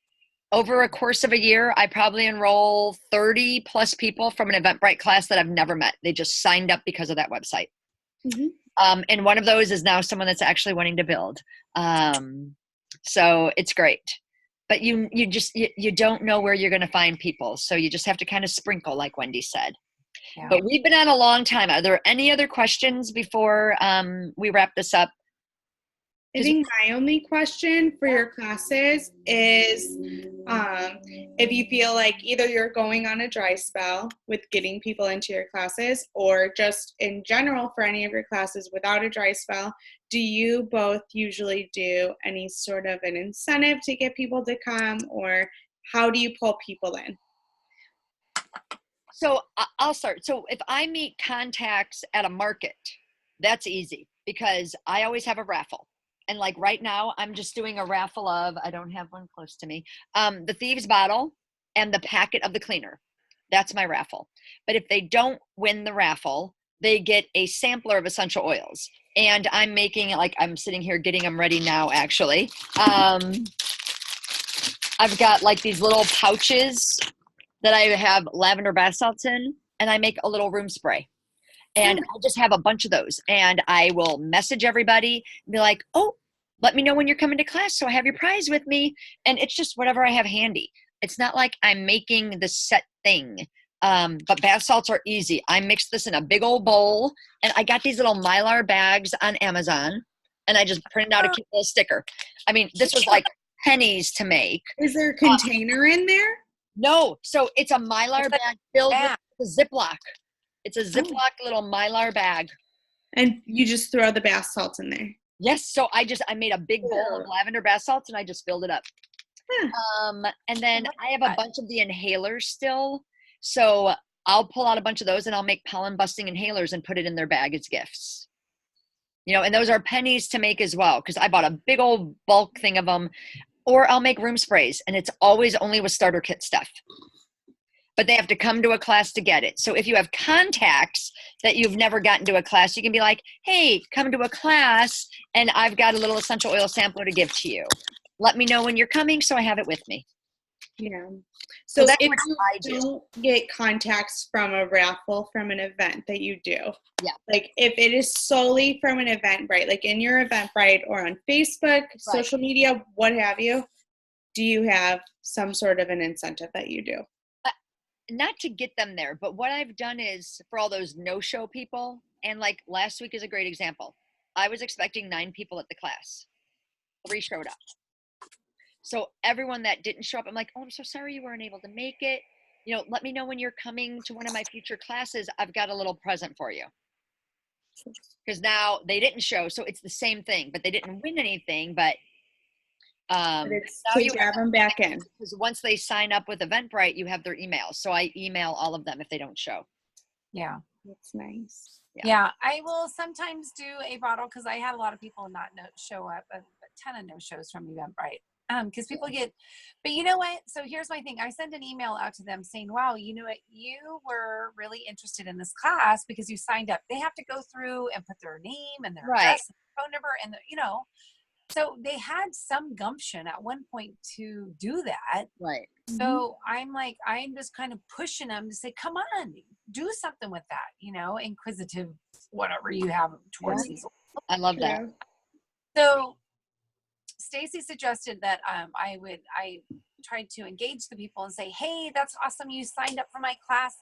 over a course of a year, I probably enroll 30 plus people from an Eventbrite class that I've never met. They just signed up because of that website. And one of those is now someone that's actually wanting to build. So it's great. But you don't know where you're going to find people. So you just have to kind of sprinkle, like Wendy said. Yeah. But we've been on a long time. Are there any other questions before we wrap this up? I think my only question for your classes is if you feel like either you're going on a dry spell with getting people into your classes, or just in general for any of your classes without a dry spell, do you both usually do any sort of an incentive to get people to come, or how do you pull people in? So I'll start. So if I meet contacts at a market, that's easy because I always have a raffle. And like right now, I'm just doing a raffle of, I don't have one close to me, the Thieves Bottle and the packet of the cleaner. That's my raffle. But if they don't win the raffle, they get a sampler of essential oils. And I'm making, like, I'm sitting here getting them ready now, actually. I've got like these little pouches that I have lavender bath salts in, and I make a little room spray. And I just have a bunch of those, and I will message everybody and be like, oh, let me know when you're coming to class so I have your prize with me. And it's just whatever I have handy. It's not like I'm making the set thing. But bath salts are easy. I mix this in a big old bowl, and I got these little Mylar bags on Amazon, and I just printed out a cute little sticker. I mean, this was like pennies to make. Is there a container in there? No. So it's a Mylar bag filled with a Ziploc. It's a Ziploc little Mylar bag. And you just throw the bath salts in there? Yes. So I made a big bowl of lavender bath salts, and I just filled it up. And then I have a bunch of the inhalers still. So I'll pull out a bunch of those, and I'll make pollen busting inhalers and put it in their bag as gifts. You know, and those are pennies to make as well, because I bought a big old bulk thing of them. Or I'll make room sprays, and it's always only with starter kit stuff. But they have to come to a class to get it. So if you have contacts that you've never gotten to a class, you can be like, hey, come to a class, and I've got a little essential oil sampler to give to you. Let me know when you're coming so I have it with me. Yeah. So that's if what I do. Don't get contacts from a raffle from an event that you do. Yeah. Like if it is solely from an Eventbrite, like in your Eventbrite or on Facebook, social media, what have you, do you have some sort of an incentive that you do? Not to get them there, but what I've done is for all those no-show people, and like last week is a great example. I was expecting 9 people at the class. 3 showed up. So everyone that didn't show up, I'm like, oh, I'm so sorry you weren't able to make it. You know, let me know when you're coming to one of my future classes. I've got a little present for you. Because now they didn't show, so it's the same thing, but they didn't win anything, but it's now to grab them back in. Because once they sign up with Eventbrite, you have their emails. So I email all of them if they don't show. Yeah. That's nice. Yeah. I will sometimes do a bottle because I had a lot of people not show up, a ton of no shows from Eventbrite. Because people get, but you know what? So here's my thing. I send an email out to them saying, wow, you know what? You were really interested in this class because you signed up. They have to go through and put their name and their address and phone number and, so they had some gumption at one point to do that. Right. So I'm just kind of pushing them to say, come on, do something with that, inquisitive, whatever you have towards these. I love that. So Stacy suggested that I tried to engage the people and say, hey, that's awesome. You signed up for my class.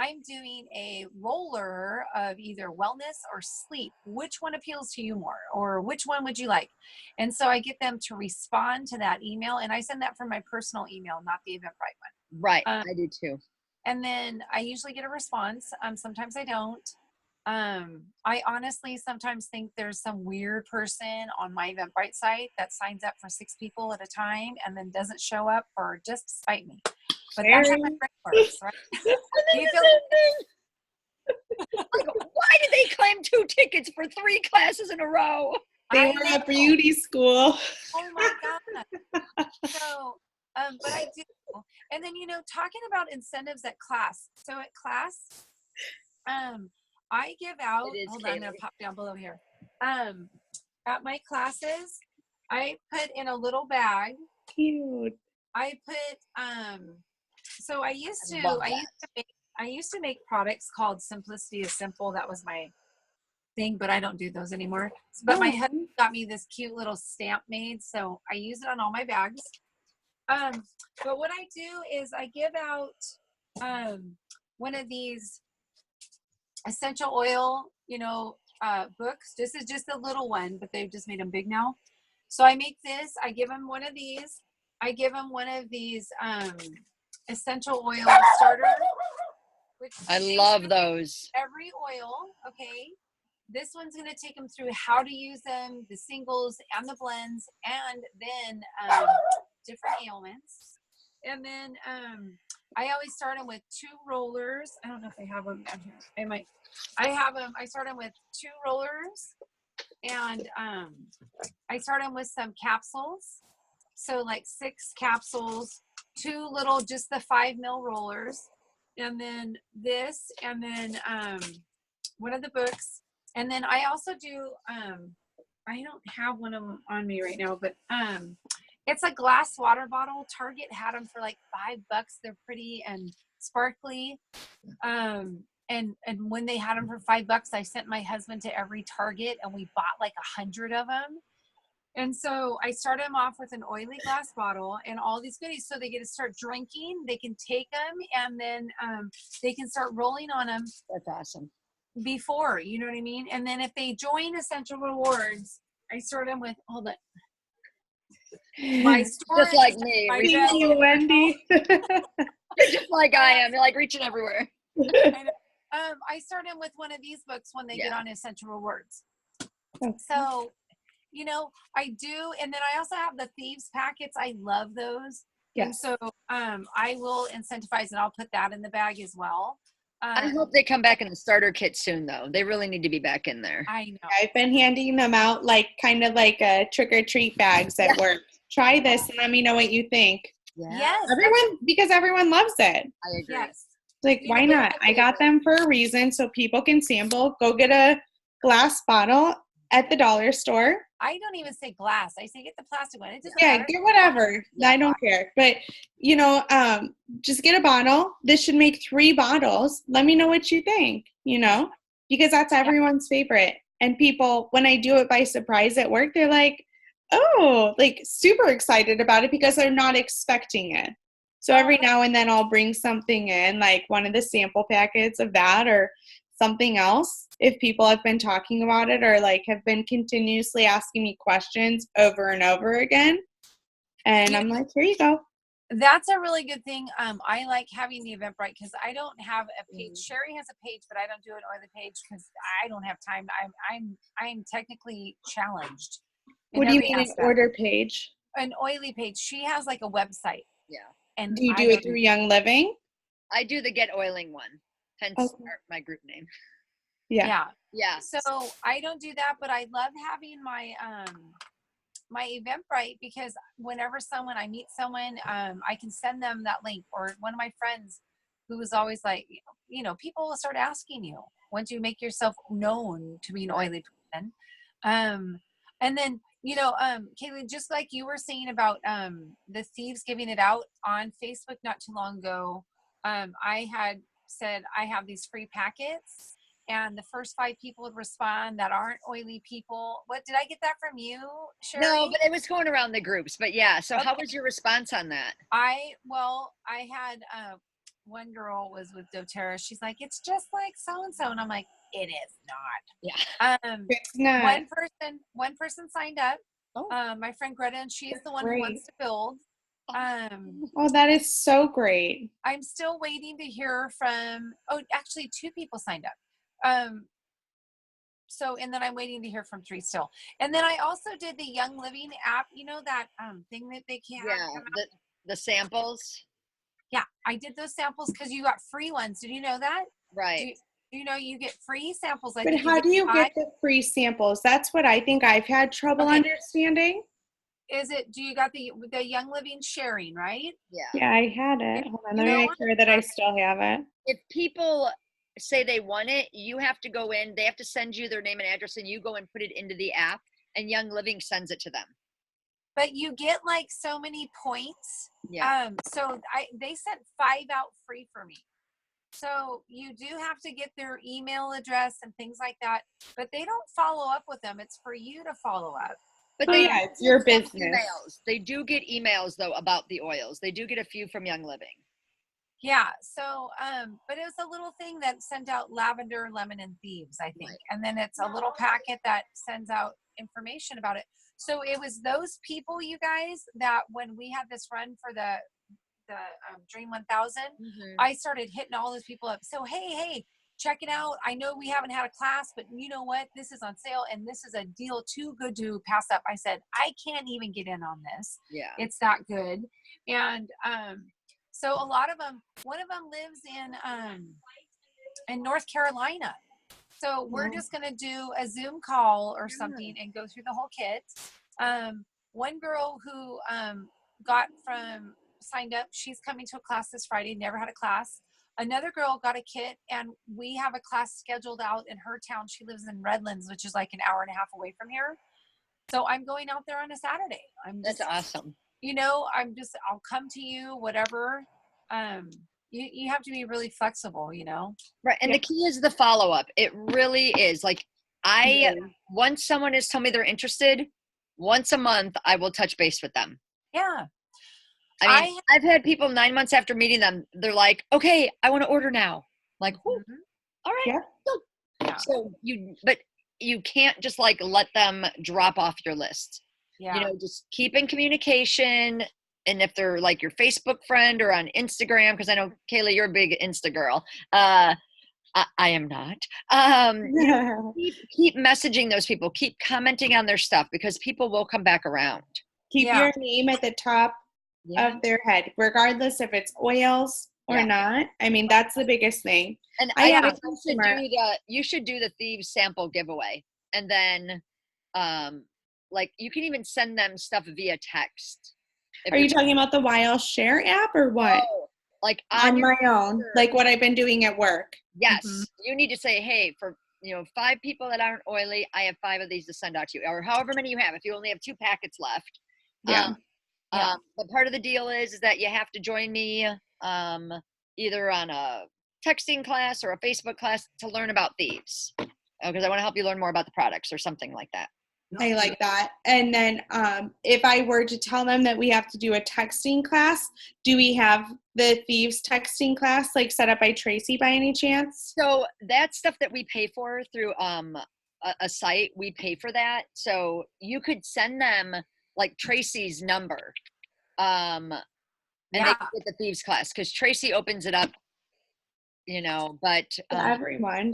I'm doing a roller of either wellness or sleep. Which one appeals to you more, or which one would you like? And so I get them to respond to that email, and I send that from my personal email, not the Eventbrite one. Right. I do too. And then I usually get a response. Sometimes I don't. I honestly sometimes think there's some weird person on my Eventbrite site that signs up for 6 people at a time and then doesn't show up or just spite me. But that's how my brain works, right? Do you feel Like, why did they claim 2 tickets for 3 classes in a row? They I were know. at beauty school. Oh my God. So, but I do. And then, talking about incentives at class. So at class, I give out, It is hold on, I'm going Kaylee. to pop down below here. At my classes, I put in a little bag. Cute. I put, so I used I to, love I used to make products called Simplicity is Simple. That was my thing, but I don't do those anymore. But my husband got me this cute little stamp made, so I use it on all my bags. But what I do is I give out one of these essential oil, books. This is just a little one, but they've just made them big now. So I make this. I give them one of these. I give them one of these essential oil starter. Which I love those. every oil, okay? This one's going to take them through how to use them, the singles and the blends, and then different ailments. And then I always start them with 2 rollers. I don't know if I have them down here. I have them. I start them with 2 rollers, and I start them with some capsules. So like 6 capsules, 2 little, just the 5 ml rollers, and then this, and then one of the books. And then I also do, I don't have one of them on me right now, but it's a glass water bottle. Target had them for like $5. They're pretty and sparkly. And when they had them for $5, I sent my husband to every Target, and we bought like 100 of them. And so I started them off with an oily glass bottle and all these goodies. So they get to start drinking. They can take them, and then they can start rolling on them That's awesome. before, you know what I mean? And then if they join Essential Rewards, I start them with all the my storage. Just like me. my Reaching Thank you, Wendy. You're just like I am. You're like reaching everywhere. I start them with one of these books when they get on Essential Rewards. Okay. So, I do. And then I also have the Thieves packets. I love those. Yes. And so I will incentivize, and I'll put that in the bag as well. I hope they come back in the starter kit soon, though. They really need to be back in there. I know. I've been handing them out kind of like trick-or-treat bags at work. Try this and let me know what you think. Yes. Because everyone loves it. I agree. Yes. Like, why not? I got them for a reason so people can sample. Go get a glass bottle at the dollar store. I don't even say glass. I say get the plastic one. It doesn't Yeah, matter. get whatever. Yeah. I don't care. But, just get a bottle. This should make 3 bottles. Let me know what you think, because that's everyone's favorite. And people, when I do it by surprise at work, they're like, oh, like super excited about it because they're not expecting it. So every now and then I'll bring something in, like one of the sample packets of that or something else, if people have been talking about it or like have been continuously asking me questions over and over again. And I'm like, here you go. That's a really good thing. I like having the Eventbrite because I don't have a page. Sherry has a page, but I don't do an oily page because I don't have time. I'm technically challenged. What do you mean an order page? An oily page. She has like a website. Yeah. And do you do it through Young Living? I do the Get Oiling one, hence my group name. Yeah. So I don't do that, but I love having my my Eventbrite because whenever I meet someone, I can send them that link. Or one of my friends who was always like, people will start asking you once you make yourself known to be an oily person. And then, Kaylee, just like you were saying about the Thieves giving it out on Facebook not too long ago, I had said I have these free packets. And the first 5 people would respond that aren't oily people. What did I get that from you, Sherry? No, but it was going around the groups. But yeah, so how was your response on that? I had one girl was with doTERRA. She's like, it's just like so and so, and I'm like, it is not. Yeah. It's not. One person signed up. Oh. My friend Greta, and she's the one who wants to build. Oh, that is so great. I'm still waiting to hear from. Oh, actually, 2 people signed up. So, and then I'm waiting to hear from 3 still. And then I also did the Young Living app, that thing that they can't come out. The samples. Yeah, I did those samples because you got free ones. Did you know that? Right. You get free samples. I But think how do you five. get the free samples? That's what I think I've had trouble Okay. understanding. Do you got the Young Living sharing, right? Yeah. Yeah, I had it. Hold on, let me make sure that I still have it. If people say they want it, you have to go in, they have to send you their name and address, and you go and put it into the app, and Young Living sends it to them. But you get like so many points. Yeah. So they sent 5 out free for me. So you do have to get their email address and things like that, but they don't follow up with them. It's for you to follow up. But yeah, it's your get some business. Emails. They do get emails though about the oils. They do get a few from Young Living. Yeah. So, but it was a little thing that sent out lavender, lemon, and thieves, I think. Right. And then it's a little packet that sends out information about it. So it was those people, you guys, that when we had this run for the Dream 1000, I started hitting all those people up. So, hey, check it out. I know we haven't had a class, but you know what? This is on sale, and this is a deal too good to pass up. I said, I can't even get in on this. Yeah. It's that good. And so a lot of them, one of them lives in North Carolina. So we're just going to do a Zoom call or something and go through the whole kit. One girl who signed up, she's coming to a class this Friday, never had a class. Another girl got a kit, and we have a class scheduled out in her town. She lives in Redlands, which is like an hour and a half away from here. So I'm going out there on a Saturday. That's awesome. I'll come to you, whatever. You have to be really flexible, Right. And the key is the follow-up. It really is. Like once someone has told me they're interested, once a month, I will touch base with them. Yeah. I mean, I've had people 9 months after meeting them, they're like, okay, I want to order now. I'm like, all right. Yeah. Yeah. So but you can't just like let them drop off your list. Yeah. Just keep in communication. And if they're like your Facebook friend or on Instagram, because I know, Kayla, you're a big Insta girl. I am not. Keep messaging those people. Keep commenting on their stuff because people will come back around. Keep your name at the top of their head, regardless if it's oils or not. I mean, that's the biggest thing. And you should do the Thieves sample giveaway. And then you can even send them stuff via text. If Are you talking about the Wild Share app or what? No, like on my own, like what I've been doing at work. Yes. Mm-hmm. You need to say, hey, for 5 people that aren't oily, I have 5 of these to send out to you, or however many you have. If you only have 2 packets left. Yeah. But part of the deal is that you have to join me either on a texting class or a Facebook class to learn about thieves, because I want to help you learn more about the products or something like that. I like that. And then if I were to tell them that we have to do a texting class, do we have the Thieves texting class set up by Tracy by any chance? So that's stuff that we pay for through a site. We pay for that. So you could send them Tracy's number and they can get the Thieves class because Tracy opens it up, but everyone.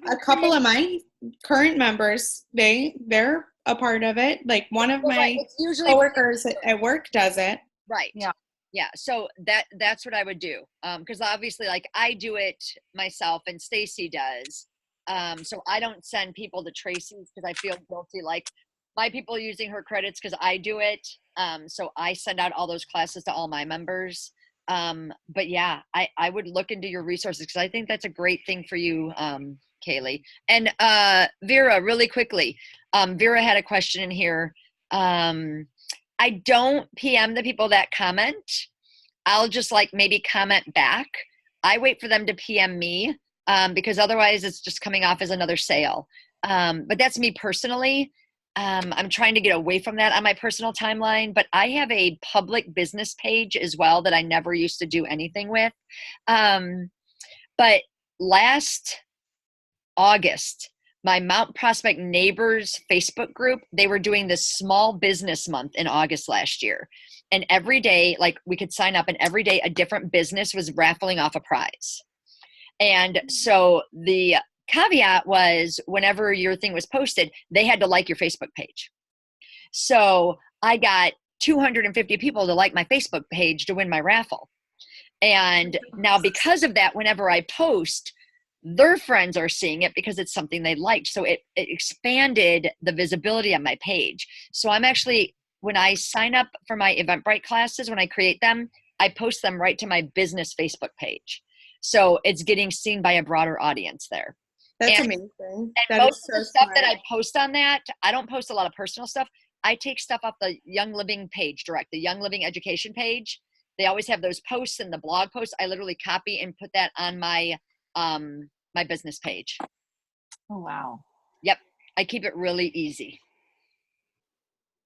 A couple of my current members, they're a part of it. Like one of my coworkers at work does it. Right. Yeah. So that's what I would do. Because obviously I do it myself and Stacy does. So I don't send people to Tracy's because I feel guilty. My people using her credits because I do it. So I send out all those classes to all my members. But yeah, I would look into your resources because I think that's a great thing for you, Kaylee. And Vera, really quickly, Vera had a question in here. I don't PM the people that comment. I'll just maybe comment back. I wait for them to PM me because otherwise it's just coming off as another sale. But that's me personally. I'm trying to get away from that on my personal timeline, but I have a public business page as well that I never used to do anything with. But last August, my Mount Prospect Neighbors Facebook group, they were doing this small business month in August last year. And every day, we could sign up and every day a different business was raffling off a prize. And so the caveat was whenever your thing was posted, they had to like your Facebook page. So I got 250 people to like my Facebook page to win my raffle. And now because of that, whenever I post, their friends are seeing it because it's something they liked. So it expanded the visibility on my page. So I'm actually, when I sign up for my Eventbrite classes, when I create them, I post them right to my business Facebook page. So it's getting seen by a broader audience there. That's And, amazing. and That most is of the so stuff smart. that I post on that, I don't post a lot of personal stuff. I take stuff off the Young Living page direct, the Young Living education page. They always have those posts and the blog posts. I literally copy and put that on my my business page. Oh, wow. Yep. I keep it really easy.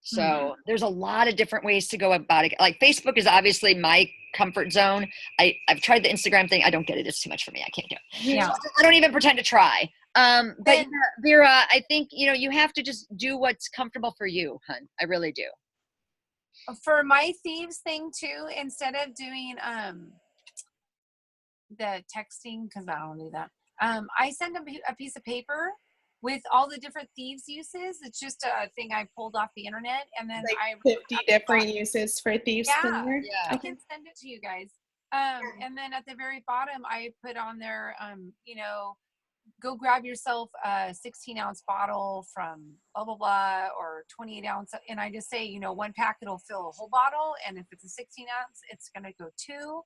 So there's a lot of different ways to go about it. Like Facebook is obviously my comfort zone. I've tried the Instagram thing. I don't get it. It's too much for me. I can't do it. Yeah. So I don't even pretend to try. But Then- yeah, Vera, I think, you know, you have to just do what's comfortable for you, hun. I really do. For my thieves thing too, instead of doing the texting, because I don't do that, I send them a piece of paper with all the different thieves uses. It's just a thing I pulled off the internet, and then Like I 50 different uses for Thieves Yeah. Cleaner. Yeah. I can send it to you guys. And then at the very bottom, I put on there, you know, go grab yourself a 16-ounce bottle from blah, blah, blah, or 28 ounce. And I just say, you know, 1 packet will fill a whole bottle. And if it's a 16 ounce, it's going to go 2.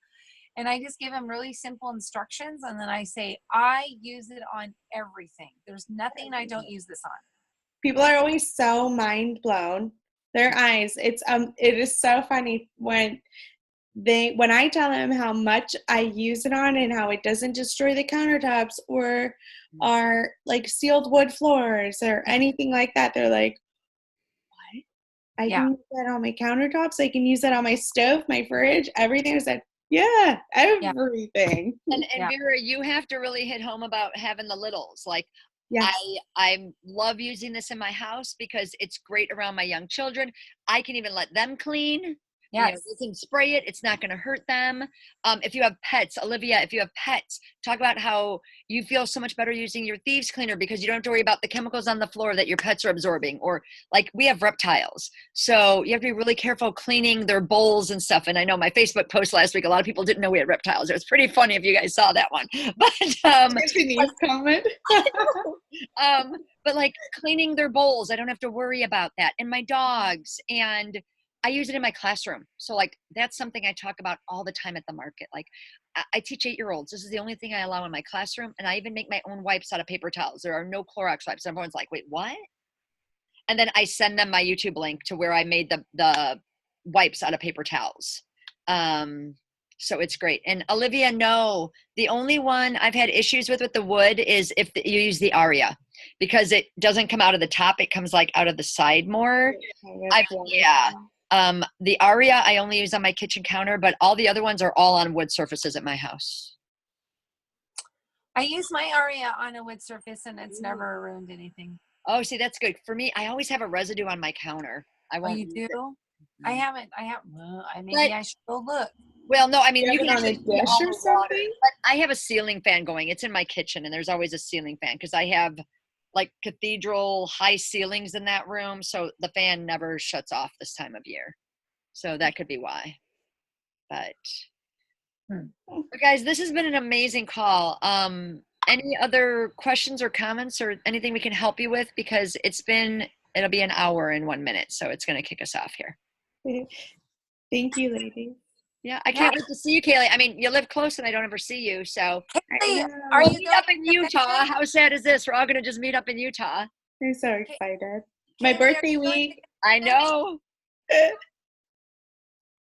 And I just give them really simple instructions. And then I say, I use it on everything. There's nothing I don't use this on. People are always so mind blown. Their eyes. It is so funny when I tell them how much I use it on and how it doesn't destroy the countertops or our like sealed wood floors or anything like that. They're like, what? I can use that on my countertops. I can use that on my stove, my fridge, everything. I said, yeah, everything. And Vera, you have to really hit home about having the littles. Like, Yes. I love using this in my house because it's great around my young children. I can even let them clean. Yes. You know, they can spray it. It's not going to hurt them. If you have pets, Olivia, if you have pets, talk about how you feel so much better using your thieves cleaner because you don't have to worry about the chemicals on the floor that your pets are absorbing. Or like we have reptiles. So you have to be really careful cleaning their bowls and stuff. And I know my Facebook post last week, a lot of people didn't know we had reptiles. It was pretty funny if you guys saw that one. But Denise comment. but like cleaning their bowls, I don't have to worry about that. And my dogs, and I use it in my classroom. So like, that's something I talk about all the time at the market. Like I teach 8-year-olds. This is the only thing I allow in my classroom. And I even make my own wipes out of paper towels. There are no Clorox wipes. Everyone's like, wait, what? And then I send them my YouTube link to where I made the wipes out of paper towels. So it's great. And Olivia, no, the only one I've had issues with the wood is if you use the Aria, because it doesn't come out of the top. It comes like out of the side more. The Aria I only use on my kitchen counter, but all the other ones are all on wood surfaces at my house. I use my Aria on a wood surface and it's never ruined anything. Oh, see, that's good. For me, I always have a residue on my counter. I won't. You do? It. I haven't. Well, maybe I should go look. Well, no, I mean, you can can on a actually dish or something. but I have a ceiling fan going. It's in my kitchen, and there's always a ceiling fan because I have like cathedral high ceilings in that room, so the fan never shuts off this time of year. So that could be why. But guys, this has been an amazing call. Any other questions or comments or anything we can help you with? Because it'll be an hour and 1 minute, so it's going to kick us off here. Thank you, ladies. Yeah, I can't wait to see you, Kaylee. I mean, you live close and I don't ever see you, so. Kaylee, are you meet up in Utah? How sad is this? We're all going to just meet up in Utah. I'm so excited. My birthday week. I know.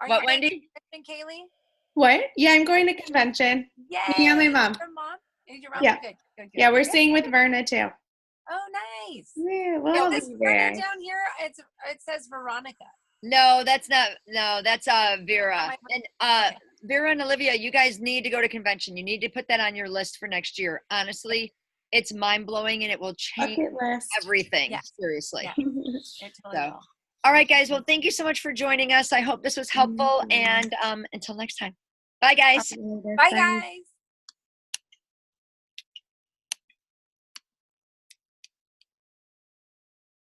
What, Wendy? Kaylee? What? Yeah, I'm going to convention. Yay. Me and my mom. Your mom? Is your mom? Yeah. Good. Yeah, we're staying with Verna too. Oh, nice. Yeah, well, this Verna down here, it says Veronica. No, that's not. No, that's Vera. And Vera and Olivia, you guys need to go to convention. You need to put that on your list for next year. Honestly, it's mind blowing and it will change everything. Yeah. Seriously. Yeah. It totally will. All right, guys. Well, thank you so much for joining us. I hope this was helpful. And until next time. Bye, guys. Bye, guys.